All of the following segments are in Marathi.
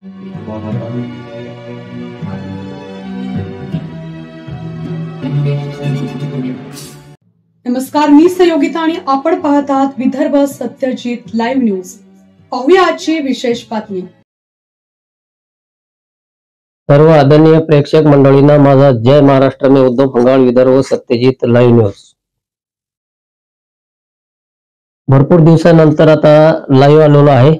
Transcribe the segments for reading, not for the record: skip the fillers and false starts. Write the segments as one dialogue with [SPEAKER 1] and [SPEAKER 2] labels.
[SPEAKER 1] नमस्कार, मी सहयोगिता आणि आपण पाहत आहात विदर्भ सत्यजित लाईव्ह न्यूज। पाहूया आजची विशेष बातमी।
[SPEAKER 2] सर्व आदरणीय प्रेक्षक मंडळींना माझा जय महाराष्ट्र। मी उद्धव फंगाळ, विदर्भ सत्यजित लाईव्ह न्यूज। भरपूर दिवसानंतर आता लाईव्ह आलेलो आहे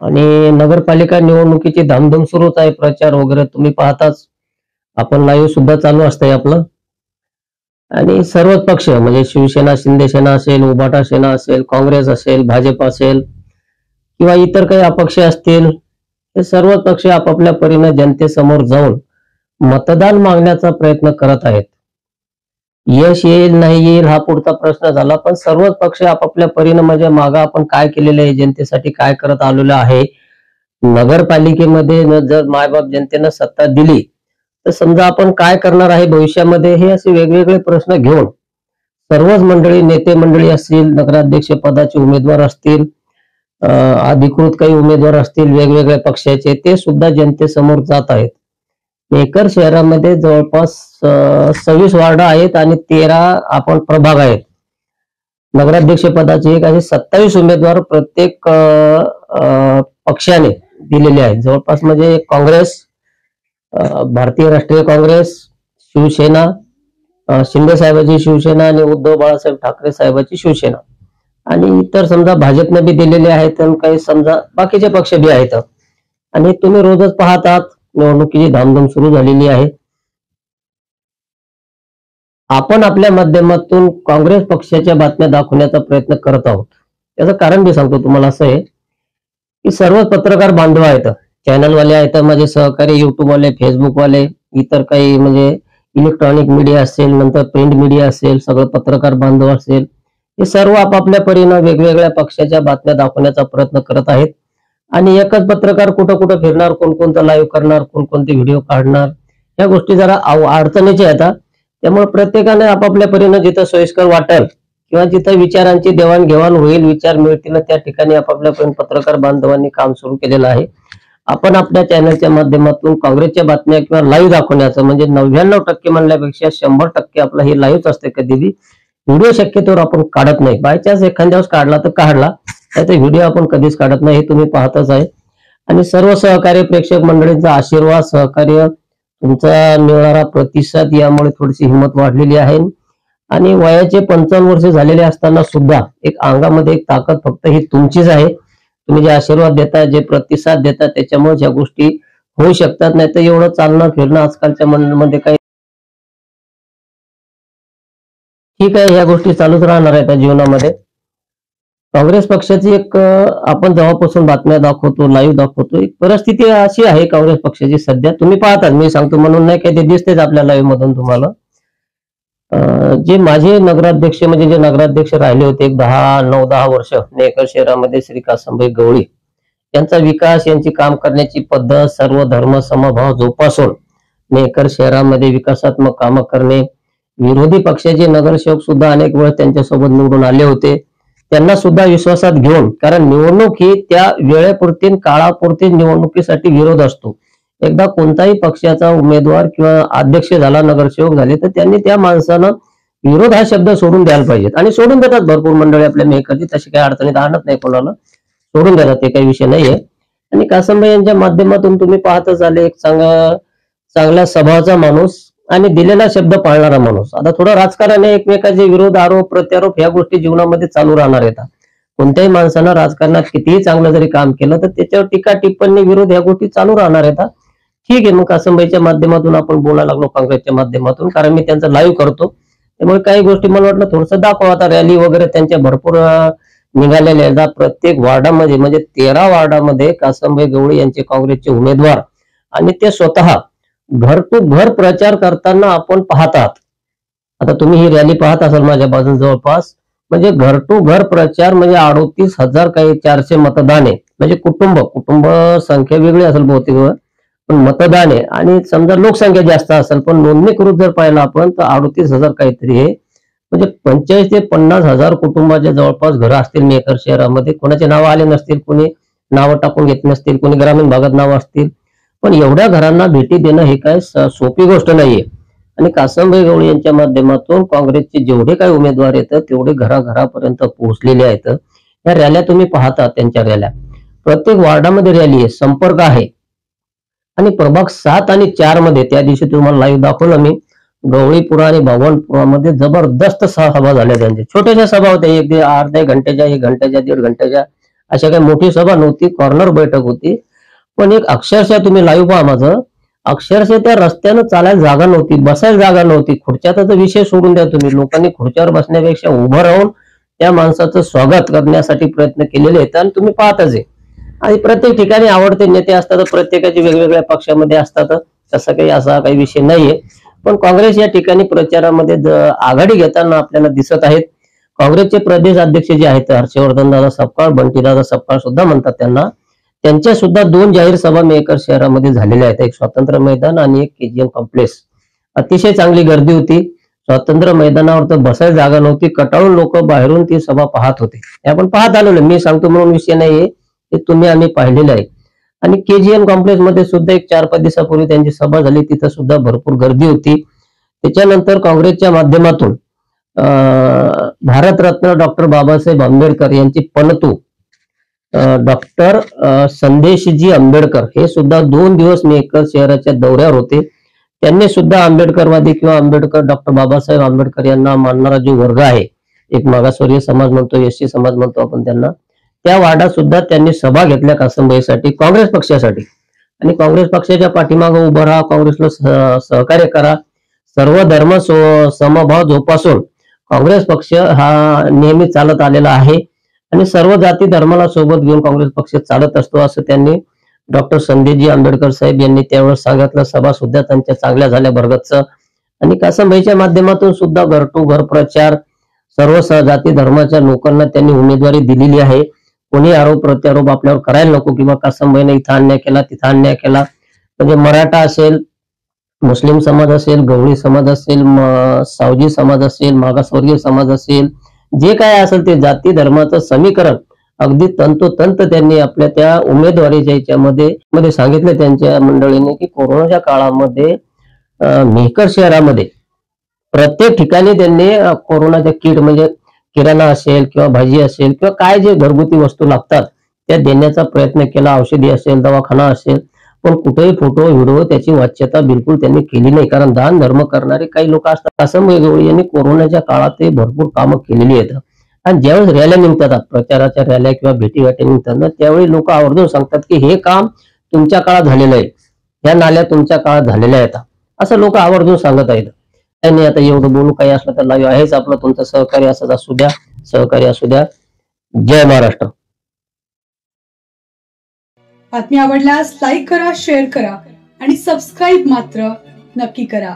[SPEAKER 2] आणि नगरपालिका निवडणुकीची धामधूम सुरूच आहे, प्रचार वगैरे तुम्ही पाहताच, आपण लाईव्ह सुद्धा चालू असतंय आपलं। आणि सर्वच पक्ष म्हणजे शिवसेना, शिंदे सेना असेल, उभाटा सेना असेल, काँग्रेस असेल, भाजप असेल किंवा इतर काही अपक्ष असतील, हे सर्व पक्ष आपापल्या परीने जनतेसमोर जाऊन मतदान मागण्याचा प्रयत्न करत आहेत। यश येईल नाही येईल हा पुढचा प्रश्न झाला, पण सर्वच पक्ष आपापल्या परीने म्हणजे मागा आपण काय केलेले आहे, जनतेसाठी काय करत आलेलो आहे। नगरपालिकेमध्ये जर मायबाप जनतेने सत्ता दिली तर समजा आपण काय करणार आहे भविष्यामध्ये, हे असे वेगवेगळे प्रश्न घेऊन सर्वच मंडळी, नेते मंडळी असतील, नगराध्यक्ष पदाचे उमेदवार असतील, अधिकृत काही उमेदवार असतील वेगवेगळ्या पक्षाचे, ते सुद्धा जनतेसमोर जात आहेत। मेकर शहरामध्ये जवळपास 26 वार्ड आहेत आणि 13 आपण प्रभाग आहेत। नगराध्यक्ष पदाचे एक असे 27 उमेदवार प्रत्येक पक्षाने दिलेले आहेत। जवळपास म्हणजे काँग्रेस, भारतीय राष्ट्रीय काँग्रेस, शिवसेना, शिंदे साहेबांची शिवसेना आणि उद्धव बाळासाहेब ठाकरे साहेबांची शिवसेना, आणि इतर समजा भाजपने बी दिलेले आहेत आणि काही समजा बाकीचे पक्ष बी आहेत। आणि तुम्ही रोजच पाहतात निवडणुकीची धामधूम सुरू झालेली आहे। आपण आपल्या माध्यमातून काँग्रेस पक्षाच्या बातम्या दाखवण्याचा प्रयत्न करत आहोत। त्याचं कारण मी सांगतो तुम्हाला, असं आहे की सर्व पत्रकार बांधव आहेत, चॅनलवाले आहेत, माझे सहकारी युट्यूबवाले, फेसबुकवाले, इतर काही म्हणजे इलेक्ट्रॉनिक मीडिया असेल, नंतर प्रिंट मीडिया असेल, सगळं पत्रकार बांधव असेल, हे सर्व आपापल्या परीने वेगवेगळ्या पक्षाच्या बातम्या दाखवण्याचा प्रयत्न करत आहेत। आणि एकच पत्रकार कुठं कुठं फिरणार, कोणकोणतं लाईव्ह करणार, कोणकोणते व्हिडिओ काढणार, या गोष्टी जरा अडचणीच्या आहेत। त्यामुळे प्रत्येकाने आपापल्या परीने जिथं सोयीस्कर वाटेल किंवा जिथं विचारांची देवाणघेवाण होईल, विचार मिळतील, त्या ठिकाणी आपापल्या पत्रकार बांधवांनी काम सुरू केलेलं आहे। आपण आपल्या चॅनलच्या माध्यमातून काँग्रेसच्या बातम्या किंवा लाईव्ह दाखवण्याचं म्हणजे 99% म्हणल्यापेक्षा 100% आपलं हे लाईव्हच असते। कधी बी व्हिडिओ शक्यतोवर आपण काढत नाही, बाय चान्स एखाद्या वेळेस काढला तर काढला, नाही व्हिडिओ आपण कधीच काढत नाही, हे तुम्ही पाहतच आहे। आणि सर्व सहकारी प्रेक्षक मंडळींचा आशीर्वाद, सहकार्य, तुमचा मिळणारा प्रतिसाद, यामुळे थोडीशी हिंमत वाढलेली आहे। आणि वयाचे 55 वर्ष झालेले असताना सुद्धा एक अंगामध्ये एक ताकद फक्त ही तुमचीच आहे। तुम्ही जे आशीर्वाद देता, जे प्रतिसाद देता, त्याच्यामुळे या गोष्टी होऊ शकतात, नाही तर एवढं चालणं फिरणं आजकालच्या मध्ये काही ठीक आहे, या गोष्टी चालूच राहणार आहेत जीवनामध्ये। काँग्रेस पक्षाची एक आपण जेव्हापासून बातम्या दाखवतो, लाईव्ह दाखवतो, एक परिस्थिती अशी आहे काँग्रेस पक्षाची सध्या, तुम्ही पाहतात, मी सांगतो म्हणून नाही काही, ते दिसतेच आपल्या लाईव्ह मधून तुम्हाला। जे माझे नगराध्यक्ष म्हणजे जे नगराध्यक्ष राहिले होते 9-10 वर्ष मेकर शहरामध्ये, श्री कासमभाई गवळी यांचा विकास, यांची काम करण्याची पद्धत, सर्व धर्म समभाव जोपासून मेकर शहरामध्ये विकासात्मक कामं करणे, विरोधी पक्षाचे नगरसेवक सुद्धा अनेक वेळा त्यांच्यासोबत निवडून आले होते, त्यांना सुद्धा विश्वासात घेऊन, कारण निवडणूक ही त्या वेळेपुरती काळापुरती निवडणुकीसाठी विरोध असतो। एकदा कोणताही पक्षाचा उमेदवार किंवा अध्यक्ष झाला, नगरसेवक झाले, तर त्यांनी त्या माणसानं विरोध हा शब्द सोडून द्यायला पाहिजेत, आणि सोडून देतात भरपूर मंडळी आपल्या मेकरची, तशी काही अडचणीत आणत नाही, कोणाला सोडून देतात, ते काही विषय नाहीये। आणि कासमभाई यांच्या माध्यमातून तुम्ही पाहतच आले, एक चांगल्या स्वभावाचा माणूस आणि दिलेला शब्द पाळणारा माणूस। आता थोडं राजकारण, एकमेकाचे विरोध, आरोप प्रत्यारोप, ह्या गोष्टी जीवनामध्ये चालू राहणार आहेत। कोणत्याही माणसानं राजकारणात कितीही चांगलं जरी काम केलं तर त्याच्यावर टीका टिप्पणी, विरोध, ह्या गोष्टी चालू राहणार आहेत। ठीक आहे, मग कासमभाईच्या माध्यमातून आपण बोलायला लागलो, काँग्रेसच्या माध्यमातून, कारण मी त्यांचं लाईव्ह करतो, त्यामुळे काही गोष्टी मला वाटलं थोडंसं दाखवा। आता रॅली वगैरे त्यांच्या भरपूर निघालेल्या आहेत, प्रत्येक वार्डामध्ये म्हणजे 13 वार्डामध्ये कासमभाई गवळी यांचे काँग्रेसचे उमेदवार, आणि ते स्वतः घर टू घर प्रचार करताना आपण पाहतात। आता तुम्ही ही रॅली पाहत असाल माझ्या बाजून, जवळपास म्हणजे घर टू घर प्रचार, म्हणजे 38,000 काही 400 मतदान आहे, म्हणजे कुटुंब संख्या वेगळी असेल बहुतेक, पण मतदान आहे, आणि समजा लोकसंख्या जास्त असेल पण नोंदणीकृत जर पाहिलं आपण तर 38,000 काहीतरी आहे, म्हणजे 45 ते 50 हजार कुटुंबाच्या जवळपास घरं असतील मेकर शहरामध्ये। कोणाचे नाव आले नसतील, कोणी नावं टाकून घेतली नसतील, कोणी ग्रामीण भागात नावं असतील, पण एवढ्या घरांना भेटी देणं हे काय सोपी गोष्ट नाहीये. आणि कासमभाई गवळी यांच्या माध्यमातून काँग्रेसचे जेवढे काही उमेदवार येतात तेवढे घराघरापर्यंत पोहोचलेले आहेत. या रॅल्या तुम्ही पाहता, त्यांच्या रॅल्या प्रत्येक वार्डामध्ये रॅली आहे, संपर्क आहे. आणि प्रभाग 7 आणि 4 मध्ये त्या दिवशी तुम्हाला लाईव्ह दाखवलं मी, गवळीपुरा आणि भगवानपुरामध्ये जबरदस्त सभा झाल्या त्यांच्या. छोट्याशा सभा होत्या, एक अर्ध्या घंट्याच्या, 1 घंट्याच्या, 1.5 घंट्याच्या, अशा काही मोठी सभा नव्हती, कॉर्नर बैठक होती. पण एक अक्षरशः तुम्ही लाईव्ह पहा माझं, अक्षरशः त्या रस्त्यानं चालायला जागा नव्हती, बसायला जागा नव्हती. खुर्च्याचा तर विषय सोडून द्या तुम्ही, लोकांनी खुर्च्यावर बसण्यापेक्षा उभं राहून त्या माणसाचं स्वागत करण्यासाठी प्रयत्न केलेले आहेत. आणि तुम्ही पाहताच आहे. आणि प्रत्येक ठिकाणी आवडते नेते असतात, प्रत्येकाचे वेगवेगळ्या पक्षामध्ये असतात, तसा काही असा काही विषय नाहीये. पण काँग्रेस या ठिकाणी प्रचारामध्ये आघाडी घेताना आपल्याला दिसत आहेत. काँग्रेसचे प्रदेश अध्यक्ष जे आहेत हर्षवर्धन दादा सपकाळ, बंटीदादा सपकाळ सुद्धा म्हणतात त्यांना, त्यांच्या सुद्धा 2 जाहीर सभा मेकर शहरामध्ये झालेल्या आहेत, एक स्वातंत्र्य मैदान आणि एक KGM कॉम्प्लेक्स. अतिशय चांगली गर्दी होती. स्वातंत्र्य मैदानावर तर बसायला जागा नव्हती, कटाळून लोक बाहेरून ती सभा पाहत होते. आपण पाहत आलेलो, मी सांगतो म्हणून विषय नाहीये, ते तुम्ही आम्ही पाहिलेलं आहे. आणि KGM कॉम्प्लेक्स मध्ये सुद्धा एक 4-5 दिवसापूर्वी त्यांची सभा झाली, तिथं सुद्धा भरपूर गर्दी होती. त्याच्यानंतर काँग्रेसच्या माध्यमातून भारतरत्न डॉक्टर बाबासाहेब आंबेडकर यांची पणतू डॉक्टर संदेशजी आंबेडकर हे सुद्धा 2 दिवस मेकर शहराच्या दौऱ्यावर होते. त्यांनी सुद्धा आंबेडकरवादी किंवा आंबेडकर डॉक्टर बाबासाहेब आंबेडकर यांना मानणारा जो वर्ग आहे, एक मागासवर्गीय समाज म्हणतो, SC समाज म्हणतो आपण त्यांना, त्या वार्डात सुद्धा त्यांनी सभा घेतल्या कासमभाईसाठी, काँग्रेस पक्षासाठी. आणि काँग्रेस पक्षाच्या पाठीमागे उभं राहा, काँग्रेसला सहकार्य करा, सर्व धर्म समभाव जोपासून काँग्रेस पक्ष हा नेहमी चालत आलेला आहे आणि सर्व जाती धर्माला सोबत घेऊन काँग्रेस पक्ष चालत असतो, असं त्यांनी डॉक्टर संदेशजी आंबेडकर साहेब यांनी त्यावेळेस सांगितलं. सभा सुद्धा त्यांच्या चांगल्या झाल्या भरगतचं. आणि कासमभाईच्या माध्यमातून सुद्धा घर टू घर प्रचार, सर्व जाती धर्माच्या लोकांना त्यांनी उमेदवारी दिलेली आहे. कोणी आरोप प्रत्यारोप आपल्यावर करायला नको, किंवा कासमभाईने इथं अन्याय केला, तिथं अन्याय केला. म्हणजे मराठा असेल, मुस्लिम समाज असेल, गवळी समाज असेल, सावजी समाज असेल, मागासवर्गीय समाज असेल, जे काय असेल ते जाती धर्माचं समीकरण अगदी तंतोतंत त्यांनी आपल्या त्या उमेदवारीच्या याच्यामध्ये सांगितलं त्यांच्या मंडळीने, की कोरोनाच्या काळामध्ये मेहकर शहरामध्ये प्रत्येक ठिकाणी त्यांनी कोरोनाच्या किट म्हणजे किराणा असेल किंवा भाजी असेल किंवा काय जे घरगुती वस्तू लागतात त्या देण्याचा प्रयत्न केला, औषधी असेल, दवाखाना असेल. पण कुठेही फोटो व्हिडिओ त्याची वाच्यता बिलकुल त्यांनी केली नाही, कारण दान धर्म करणारे काही लोक असतात. कासमभाई गवळी यांनी कोरोनाच्या काळात भरपूर कामं केलेली आहेत. आणि ज्यावेळेस रॅल्या निघतात, प्रचाराच्या रॅल्या किंवा भेटीगाठी निघतात, त्यावेळी लोक आवर्जून सांगतात की हे काम तुमच्या काळात झालेलं आहे, या नाल्या तुमच्या काळात झालेल्या आहेत, असं लोक आवर्जून सांगत आहेत. त्यांनी आता एवढं बोलू, काही असलं तर लाईव्ह आहेच आपलं, तुमचं सहकार्य असंच असू द्या, सहकार्य असू द्या. जय महाराष्ट्र.
[SPEAKER 1] बातमी आवडल्यास लाईक करा, शेअर करा आणि सबस्क्राईब मात्र नक्की करा.